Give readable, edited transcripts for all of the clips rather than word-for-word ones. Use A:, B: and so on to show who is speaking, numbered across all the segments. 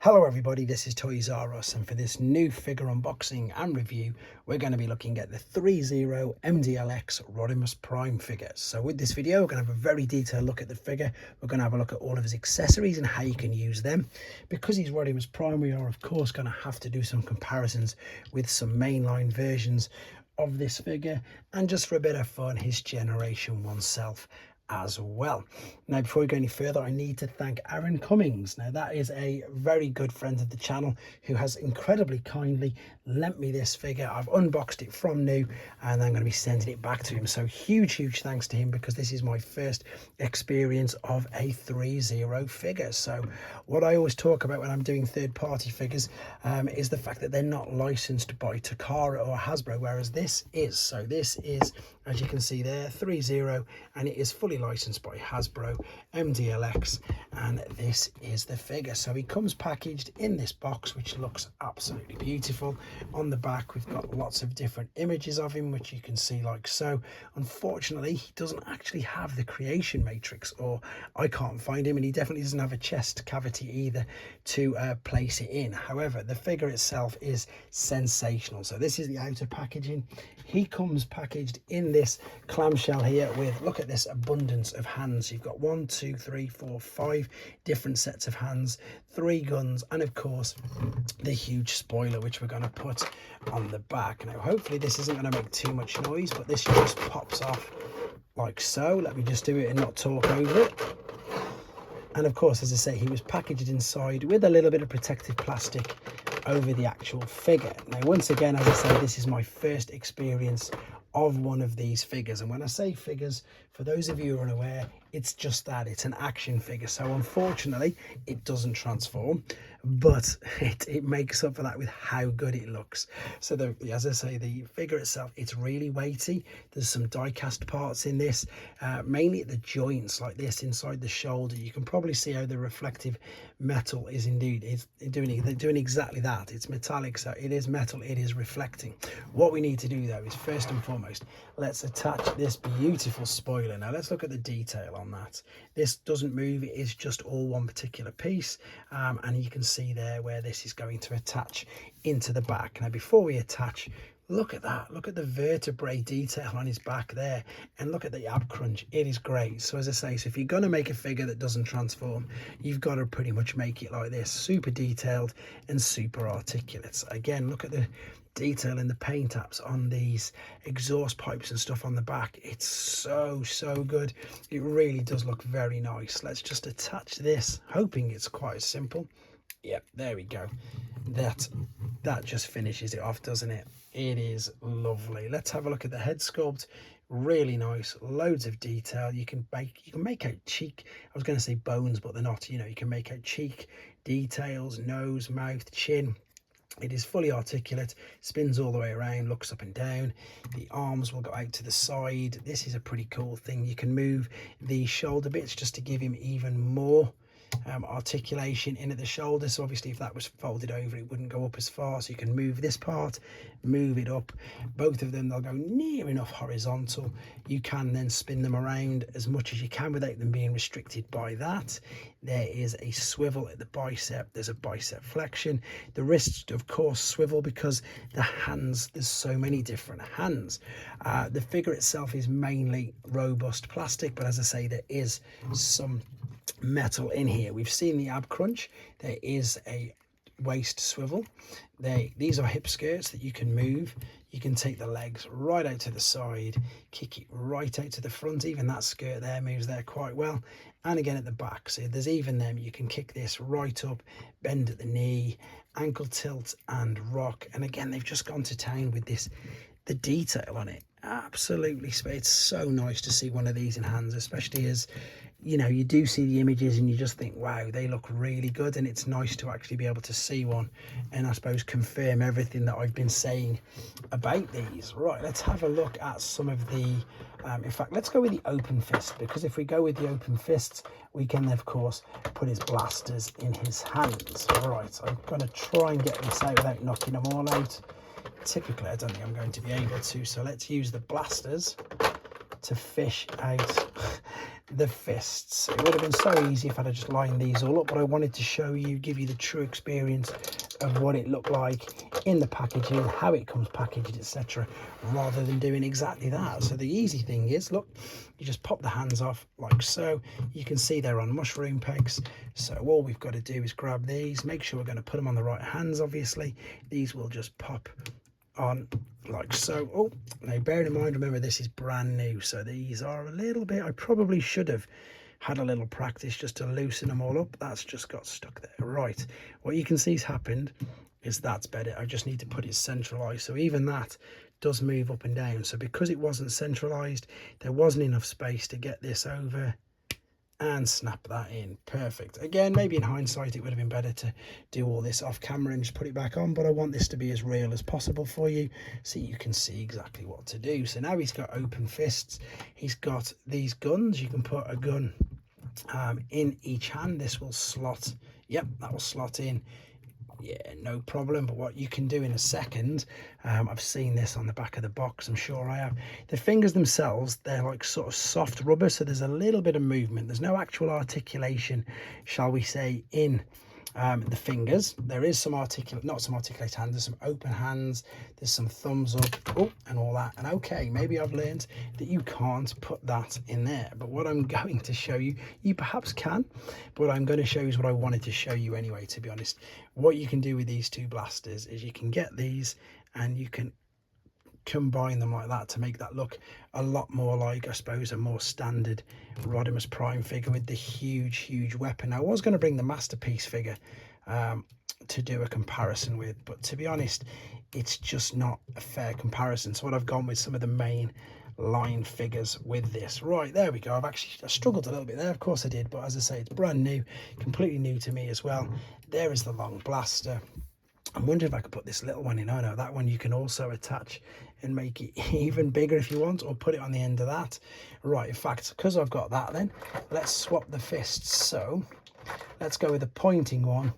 A: Hello everybody, this is threezero, and for this new figure unboxing and review, we're going to be looking at the threezero MDLX Rodimus Prime figure. So with this video, we're going to have a very detailed look at the figure. We're going to have a look at all of his accessories and how you can use them. Because he's Rodimus Prime, we are of course going to have to do some comparisons with some mainline versions of this figure, and just for a bit of fun, his Generation 1 self as well. Now, before we go any further, I need to thank Aaron Cummings. Now, that is a very good friend of the channel who has incredibly kindly lent me this figure. I've unboxed it from new and I'm going to be sending it back to him. So huge thanks to him, because this is my first experience of a threezero figure. So what I always talk about when I'm doing third-party figures is the fact that they're not licensed by Takara or Hasbro, whereas this is. So this is, as you can see there, threezero, and it is fully licensed by Hasbro, MDLX, and this is the figure. So he comes packaged in this box, which looks absolutely beautiful. On the back, we've got lots of different images of him, which you can see like so. Unfortunately, he doesn't actually have the creation matrix, or I can't find him, and he definitely doesn't have a chest cavity either to place it in. However, the figure itself is sensational. So this is the outer packaging. He comes packaged in this clamshell here with, look at this abundance of hands. You've got 1, 2, 3, 4, 5 different sets of hands, 3 guns, and of course the huge spoiler, which we're going to put on the back. Now hopefully this isn't going to make too much noise, but this just pops off like so. Let me just do it and not talk over it. And of course, as I say, he was packaged inside with a little bit of protective plastic over the actual figure. Now, once again, as I say, this is my first experience of one of these figures. And when I say figures, for those of you who are unaware, it's just that, it's an action figure. So unfortunately, it doesn't transform, but it makes up for that with how good it looks. So as I say, the figure itself, it's really weighty. There's some die cast parts in this, mainly at the joints like this inside the shoulder. You can probably see how the reflective metal is indeed doing exactly that. It's metallic, so it is metal, it is reflecting. What we need to do though is, first and foremost, let's attach this beautiful spoiler. Now let's look at the detail on that. This doesn't move, it is just all one particular piece, and you can see there where this is going to attach into the back. Now before we attach, look at that, look at the vertebrae detail on his back there, and look at the ab crunch. It is great. So as I say, so if you're going to make a figure that doesn't transform, you've got to pretty much make it like this, super detailed and super articulate. So again, look at the detail in the paint apps on these exhaust pipes and stuff on the back. It's so good. It really does look very nice. Let's just attach this, hoping it's quite simple. Yep, there we go. That just finishes it off, doesn't it? It is lovely. Let's have a look at the head sculpt. Really nice, loads of detail. You can make out cheek, I was going to say bones, but they're not. You know, you can make out cheek details, nose, mouth, chin. It is fully articulate, spins all the way around, looks up and down. The arms will go out to the side. This is a pretty cool thing. You can move the shoulder bits just to give him even more articulation in at the shoulder. So obviously if that was folded over, it wouldn't go up as far. So you can move this part, move it up. Both of them, they'll go near enough horizontal. You can then spin them around as much as you can without them being restricted by that. There is a swivel at the bicep. There's a bicep flexion. The wrists, of course, swivel because the hands, there's so many different hands. The figure itself is mainly robust plastic, but as I say, there is some metal in here. We've seen the ab crunch. There is a waist swivel. These are hip skirts that you can move. You can take the legs right out to the side, kick it right out to the front. Even that skirt there moves there quite well. And again at the back, so there's even them. You can kick this right up, bend at the knee, ankle tilt and rock. And again, they've just gone to town with this, the detail on it. Absolutely, it's so nice to see one of these in hands, especially as, you know, you do see the images and you just think, wow, they look really good. And it's nice to actually be able to see one and I suppose confirm everything that I've been saying about these. Right, let's have a look at some of the in fact, let's go with the open fist, because if we go with the open fists, we can of course put his blasters in his hands. Right, I'm going to try and get this out without knocking them all out. Typically I don't think I'm going to be able to, so let's use the blasters to fish out the fists. It would have been so easy if I'd have just lined these all up, but I wanted to show you, give you the true experience of what it looked like in the packaging, how it comes packaged, etc., rather than doing exactly that. So the easy thing is, look, you just pop the hands off like so. You can see they're on mushroom pegs, so all we've got to do is grab these, make sure we're going to put them on the right hands. Obviously these will just pop on like so. Oh, now bear in mind, remember this is brand new, so these are a little bit, I probably should have had a little practice just to loosen them all up. That's just got stuck there. Right, what you can see has happened is that's better. I just need to put it centralized, so even that does move up and down. So because it wasn't centralized, there wasn't enough space to get this over and snap that in. Perfect. Again, maybe in hindsight it would have been better to do all this off camera and just put it back on, but I want this to be as real as possible for you so you can see exactly what to do. So now he's got open fists, he's got these guns. You can put a gun in each hand. This will slot, yep, that will slot in, yeah, no problem. But what you can do in a second, I've seen this on the back of the box, I'm sure I have, the fingers themselves, they're like sort of soft rubber, so there's a little bit of movement. There's no actual articulation, shall we say, in the fingers. There is some not some articulated hands, there's some open hands, there's some thumbs up, oh, and all that. And okay, maybe I've learned that you can't put that in there, but what I'm going to show you, you perhaps can, but what I'm going to show you is what I wanted to show you anyway, to be honest. What you can do with these two blasters is you can get these and you can combine them like that to make that look a lot more like, I suppose, a more standard Rodimus Prime figure with the huge weapon. Now, I was going to bring the Masterpiece figure to do a comparison with, but to be honest, it's just not a fair comparison. So what I've gone with some of the main line figures with this. Right, there we go. I struggled a little bit there, of course I did, but as I say, it's brand new, completely new to me as well. There is the long blaster. I'm wondering if I could put this little one in. Oh no, that one you can also attach and make it even bigger if you want, or put it on the end of that. Right, in fact, because I've got that, then let's swap the fists. So let's go with the pointing one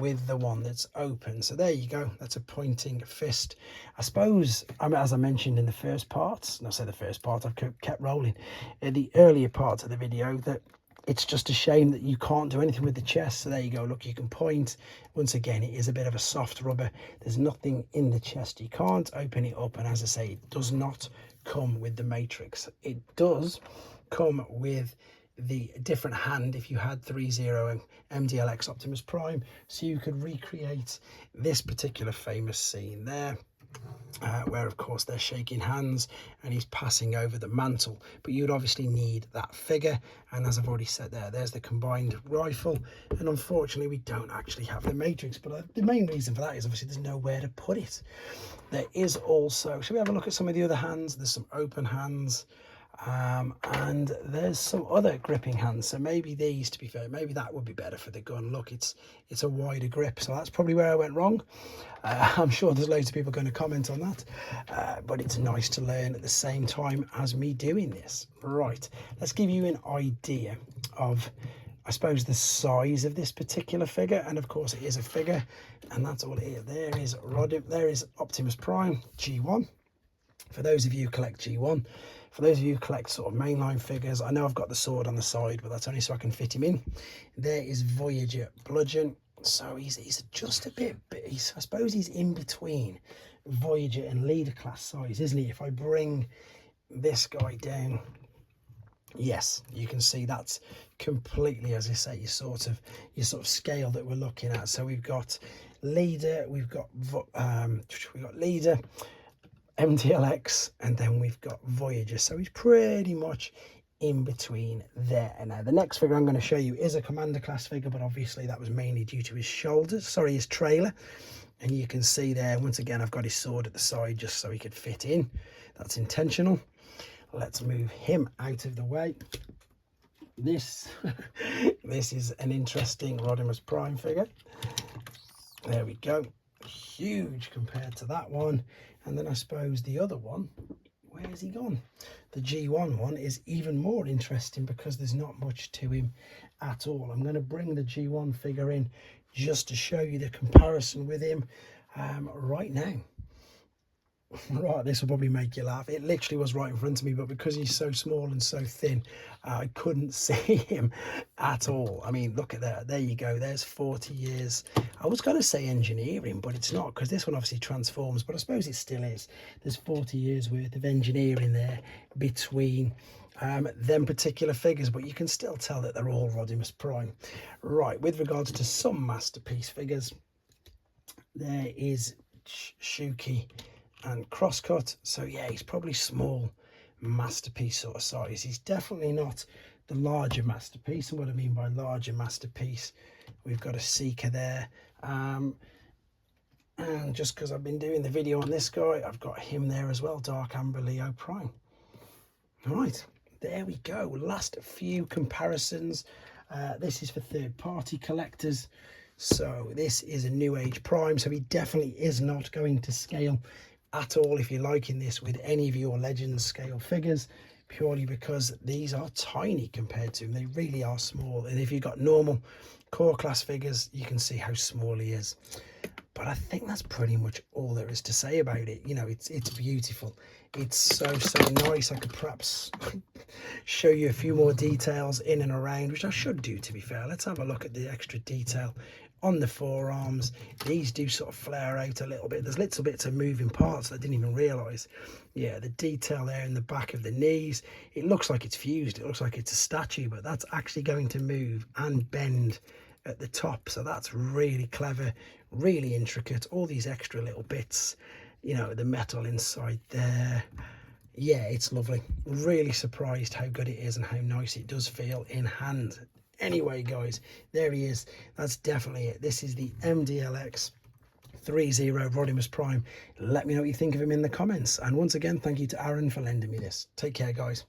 A: with the one that's open. So there you go, that's a pointing fist. I suppose, as I mentioned in the first part, no, say the first part, I've kept rolling in the earlier parts of the video, that it's just a shame that you can't do anything with the chest. So there you go, look, you can point. Once again, it is a bit of a soft rubber. There's nothing in the chest. You can't open it up, and as I say, it does not come with the matrix. It does come with the different hand if you had threezero and MDLX Optimus Prime, so you could recreate this particular famous scene there, where of course they're shaking hands and he's passing over the mantle. But you'd obviously need that figure, and as I've already said, there's the combined rifle, and unfortunately we don't actually have the matrix. But the main reason for that is obviously there's nowhere to put it. There is also, shall we have a look at some of the other hands? There's some open hands, and there's some other gripping hands. So maybe these, to be fair, maybe that would be better for the gun. Look, it's a wider grip, so that's probably where I went wrong. I'm sure there's loads of people going to comment on that, but it's nice to learn at the same time as me doing this. Right, let's give you an idea of, I suppose, the size of this particular figure. And of course it is a figure, and that's all it is. There is Optimus Prime G1. For those of you who collect G1, for those of you who collect sort of mainline figures, I know I've got the sword on the side, but that's only so I can fit him in. There is Voyager Bludgeon. So he's just a bit, I suppose he's in between Voyager and Leader class size, isn't he? If I bring this guy down, yes, you can see that's completely, as I say, your sort of scale that we're looking at. So we've got Leader, we've got Leader, MDLX, and then we've got Voyager. So he's pretty much in between there. And now the next figure I'm going to show you is a Commander class figure, but obviously that was mainly due to his shoulders, sorry, his trailer. And you can see there, once again, I've got his sword at the side just so he could fit in. That's intentional. Let's move him out of the way. This is an interesting Rodimus Prime figure. There we go, huge compared to that one. And then I suppose the other one, where's he gone? The G1 one is even more interesting because there's not much to him at all. I'm going to bring the G1 figure in just to show you the comparison with him right now. Right, this will probably make you laugh. It literally was right in front of me, but because he's so small and so thin, I couldn't see him at all. I mean, look at that. There you go. There's 40 years. I was going to say engineering, but it's not, because this one obviously transforms, but I suppose it still is. There's 40 years worth of engineering there between them particular figures, but you can still tell that they're all Rodimus Prime. Right, with regards to some masterpiece figures, there is Shuki and Crosscut. So yeah, he's probably small masterpiece sort of size. He's definitely not the larger masterpiece. And what I mean by larger masterpiece, we've got a Seeker there, and just because I've been doing the video on this guy, I've got him there as well, Dark Amber Leo Prime. All right, there we go. Last few comparisons. This is for third-party collectors. So this is a New Age Prime, so he definitely is not going to scale at all if you're liking this with any of your Legends scale figures, purely because these are tiny compared to him. They really are small, and if you've got normal core class figures, you can see how small he is. But I think that's pretty much all there is to say about it. You know, it's beautiful. It's so nice. I could perhaps show you a few more details in and around, which I should do, to be fair. Let's have a look at the extra detail on the forearms. These do sort of flare out a little bit. There's little bits of moving parts that I didn't even realise. Yeah, the detail there in the back of the knees, it looks like it's fused. It looks like it's a statue, but that's actually going to move and bend at the top. So that's really clever, really intricate. All these extra little bits, you know, the metal inside there. Yeah, it's lovely. Really surprised how good it is and how nice it does feel in hand. Anyway, guys, there he is. That's definitely it. This is the MDLX threezero Rodimus Prime. Let me know what you think of him in the comments. And once again, thank you to Aaron for lending me this. Take care, guys.